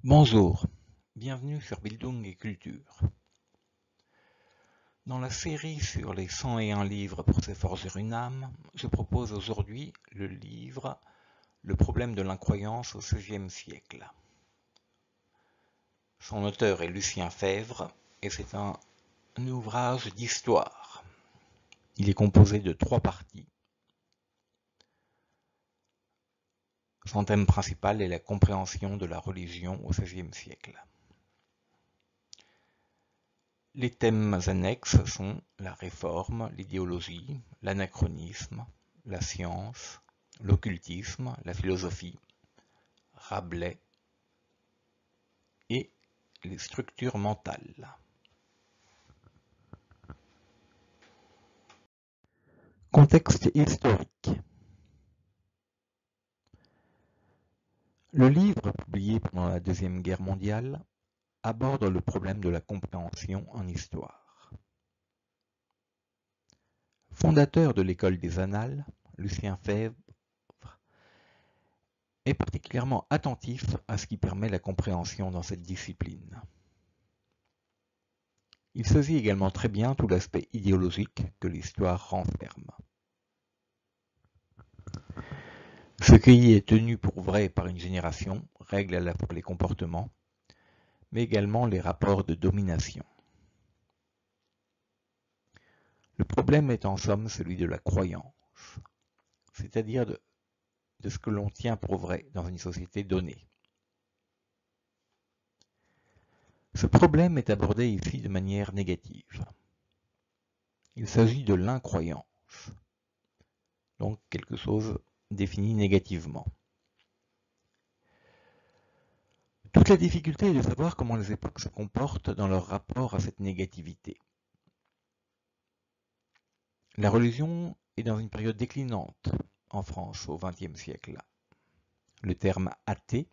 Bonjour, bienvenue sur Bildung et Culture. Dans la série sur les 101 livres pour se forger une âme, je propose aujourd'hui le livre Le problème de l'incroyance au XVIe siècle. Son auteur est Lucien Febvre et c'est un ouvrage d'histoire. Il est composé de 3 parties. Son thème principal est la compréhension de la religion au XVIe siècle. Les thèmes annexes sont la réforme, l'idéologie, l'anachronisme, la science, l'occultisme, la philosophie, Rabelais et les structures mentales. Contexte historique. Le livre, publié pendant la Deuxième Guerre mondiale, aborde le problème de la compréhension en histoire. Fondateur de l'école des Annales, Lucien Febvre est particulièrement attentif à ce qui permet la compréhension dans cette discipline. Il saisit également très bien tout l'aspect idéologique que l'histoire renferme. Ce qui est tenu pour vrai par une génération règle à la fois les comportements, mais également les rapports de domination. Le problème est en somme celui de la croyance, c'est-à-dire de ce que l'on tient pour vrai dans une société donnée. Ce problème est abordé ici de manière négative. Il s'agit de l'incroyance, donc quelque chose défini négativement. Toute la difficulté est de savoir comment les époques se comportent dans leur rapport à cette négativité. La religion est dans une période déclinante en France au XXe siècle. Le terme athée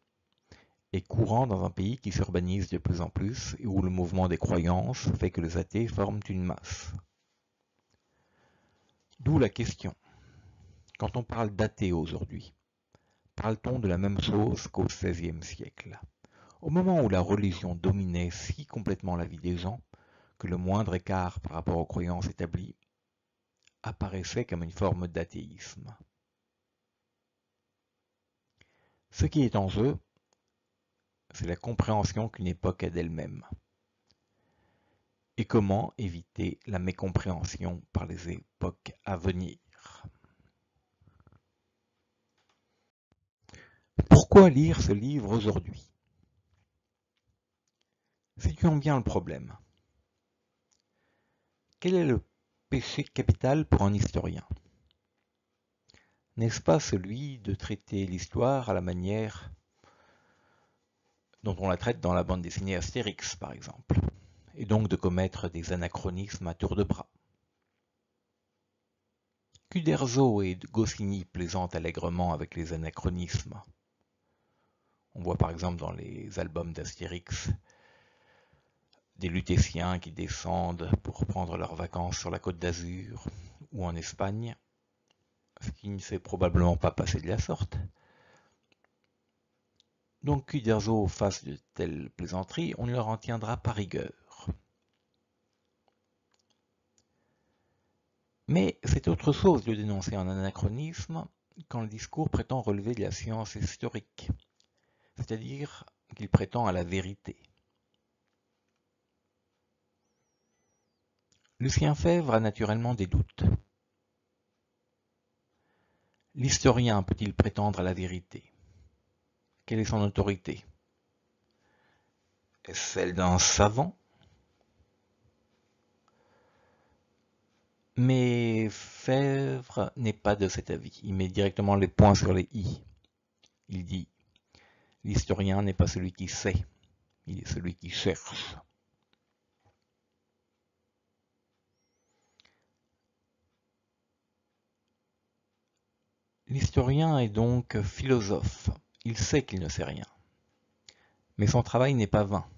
est courant dans un pays qui s'urbanise de plus en plus et où le mouvement des croyances fait que les athées forment une masse. D'où la question. Quand on parle d'athée aujourd'hui, parle-t-on de la même chose qu'au XVIe siècle? Au moment où la religion dominait si complètement la vie des gens que le moindre écart par rapport aux croyances établies apparaissait comme une forme d'athéisme. Ce qui est en jeu, c'est la compréhension qu'une époque a d'elle-même. Et comment éviter la mécompréhension par les époques à venir. Pourquoi lire ce livre aujourd'hui? Situons bien le problème. Quel est le péché capital pour un historien? N'est-ce pas celui de traiter l'histoire à la manière dont on la traite dans la bande dessinée Astérix, par exemple, et donc de commettre des anachronismes à tour de bras? Uderzo et Goscinny plaisantent allègrement avec les anachronismes. On voit par exemple dans les albums d'Astérix des Lutétiens qui descendent pour prendre leurs vacances sur la Côte d'Azur ou en Espagne, ce qui ne s'est probablement pas passé de la sorte. Donc qu'Uderzo fasse de telles plaisanteries, on ne leur en tiendra pas rigueur. Mais c'est autre chose de dénoncer un anachronisme quand le discours prétend relever de la science historique, c'est-à-dire qu'il prétend à la vérité. Lucien Febvre a naturellement des doutes. L'historien peut-il prétendre à la vérité? Quelle est son autorité? Est-ce celle d'un savant? Mais Febvre n'est pas de cet avis. Il met directement les points sur les i. Il dit « L'historien n'est pas celui qui sait, il est celui qui cherche ». L'historien est donc philosophe. Il sait qu'il ne sait rien. Mais son travail n'est pas vain.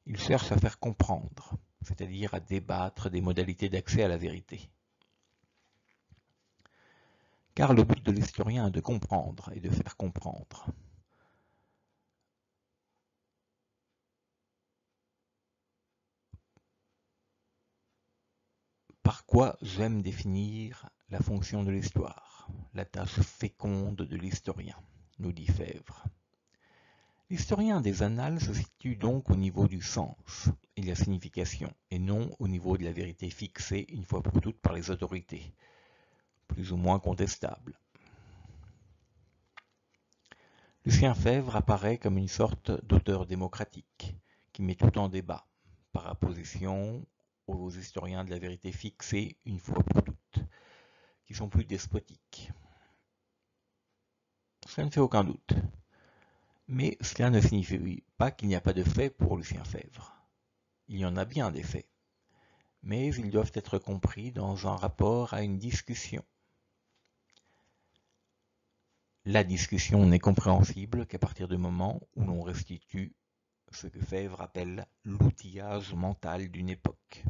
Il cherche à faire comprendre, c'est-à-dire à débattre des modalités d'accès à la vérité. Car le but de l'historien est de comprendre et de faire comprendre. par quoi j'aime définir la fonction de l'histoire, la tâche féconde de l'historien, nous dit Febvre. L'historien des annales se situe donc au niveau du sens et de la signification, et non au niveau de la vérité fixée une fois pour toutes par les autorités, plus ou moins contestables. Lucien Febvre apparaît comme une sorte d'auteur démocratique, qui met tout en débat, par opposition aux historiens de la vérité fixée une fois pour toutes, qui sont plus despotiques. Cela ne fait aucun doute. Mais cela ne signifie pas qu'il n'y a pas de faits pour Lucien Febvre. Il y en a bien des faits, mais ils doivent être compris dans un rapport à une discussion. La discussion n'est compréhensible qu'à partir du moment où l'on restitue ce que Febvre appelle l'outillage mental d'une époque,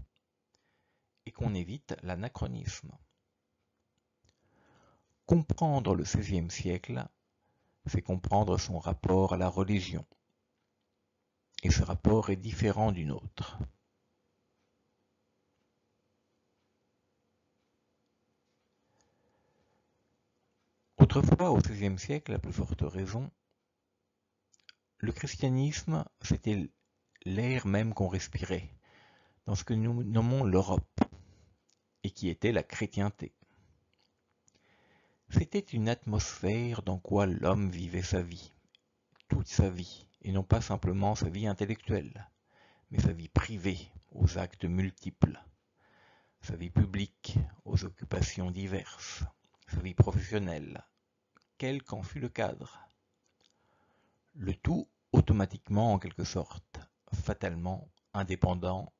et qu'on évite l'anachronisme. Comprendre le XVIe siècle, c'est comprendre son rapport à la religion, et ce rapport est différent du nôtre. Autrefois, au XVIe siècle, à plus forte raison, le christianisme, c'était l'air même qu'on respirait, dans ce que nous nommons l'Europe, et qui était la chrétienté. C'était une atmosphère dans quoi l'homme vivait sa vie, toute sa vie, et non pas simplement sa vie intellectuelle, mais sa vie privée, aux actes multiples, sa vie publique, aux occupations diverses, sa vie professionnelle, quel qu'en fût le cadre. Le tout automatiquement en quelque sorte, fatalement indépendamment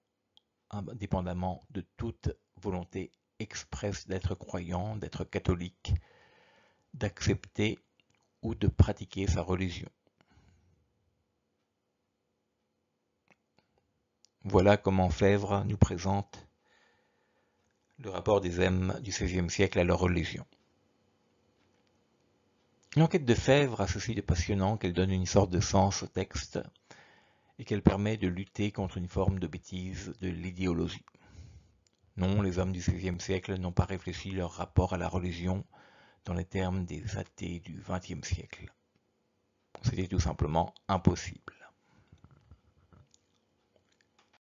de toute volonté expresse d'être croyant, d'être catholique, d'accepter ou de pratiquer sa religion. Voilà comment Febvre nous présente le rapport des hommes du XVIe siècle à leur religion. L'enquête de Febvre a ceci de passionnant qu'elle donne une sorte de sens au texte et qu'elle permet de lutter contre une forme de bêtise de l'idéologie. Non, les hommes du XVIe siècle n'ont pas réfléchi leur rapport à la religion dans les termes des athées du XXe siècle. C'était tout simplement impossible.